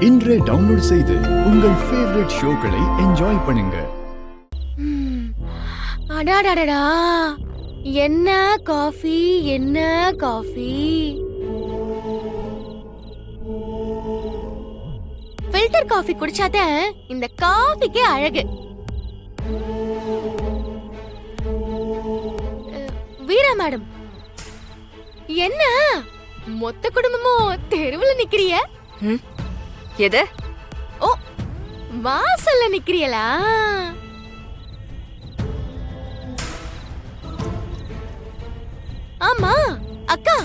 இன்றே டவுன்லோட் செய்து உங்கள் ஃபேவரட் ஷோக்களை என்ஜாய் பண்ணுங்க. அடாடாடா, என்ன காஃபி, என்ன காஃபி. ஃபில்டர் காஃபி குடிச்சாதான் இந்த காஃபிக்கே அழகு. வீரா மேடம், என்ன மொத்த குடும்பமும் தெருவுல நிக்கிறிய? எது? ஓ, வாசல்ல நிக்கிறியலா? ஆமா அக்கா,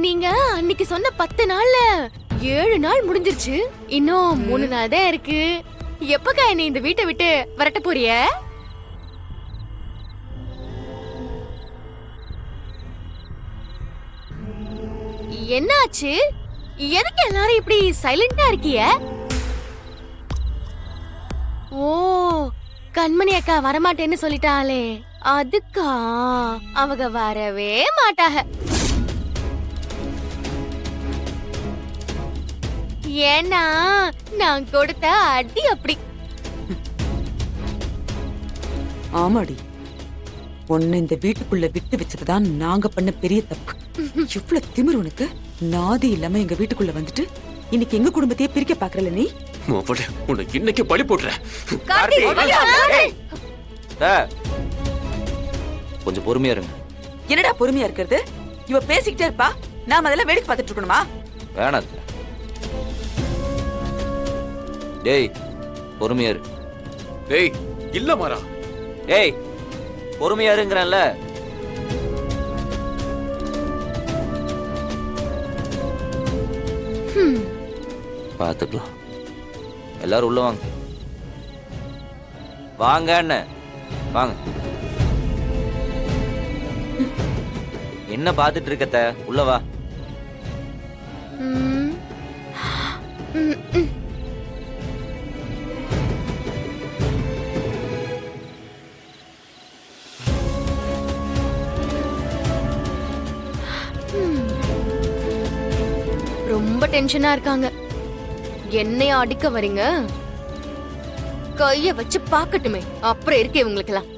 நீங்க அன்னைக்கு சொன்ன 10 நாள்ல 7 நாள் முடிஞ்சிருச்சு. இன்னும் 3 நாள் தான் இருக்கு. எப்பக்கா என்னை இந்த வீட்டை விட்டு வரட்ட போறிய? என்னாச்சு? எதுக்கு எல்லாரும் இப்படி சைலண்டா இருக்கிய? ஓ, கண்மணி அக்கா வரமாட்டேன்னு சொல்லிட்டாளே, அதுக்கா? அவங்க வரவே மாட்டாக. ஏன்னா நான் கொடுத்த அடி அப்படி. ஆமாடி, உன்னை இந்த வீட்டுக்குள்ள விட்டு வச்சதுதான் நாங்க பண்ண பெரிய தப்பு. எவ்வளவு திமிரு உனக்கு! நாதி இல்லாம எங்க வீட்டுக்குள்ள வந்துட்டு இன்னைக்கு எங்க குடும்பத்தையே பிரிக்க பாக்குறல நீ. உனக்கு இன்னைக்கு பழி போடுற. கொஞ்சம் பொறுமையா இருங்க. என்னடா பொறுமையா இருக்கிறது? இவ பேசிக்கிட்டே இருப்பா, நாம அதெல்லாம் வேடிக்கை பார்த்துட்டு இருக்கணுமா? வேணாம். டேய் பொறுமையா இரு. டேய் இல்ல மாறா. டேய் பொறுமையா இருங்கறல்ல. பாத்துக்கலாம். எல்லாரும் உள்ள வாங்க. வாங்க அண்ணன், வாங்க. என்ன பாத்துட்டு இருக்கத்த? உள்ள வா. ரொம்ப டென்ஷனா இருக்காங்க. என்னைய அடிக்க வரீங்க? கைய வச்சு பாக்கட்டுமே, அப்புறம் இருக்கு இவங்களுக்கெல்லாம்.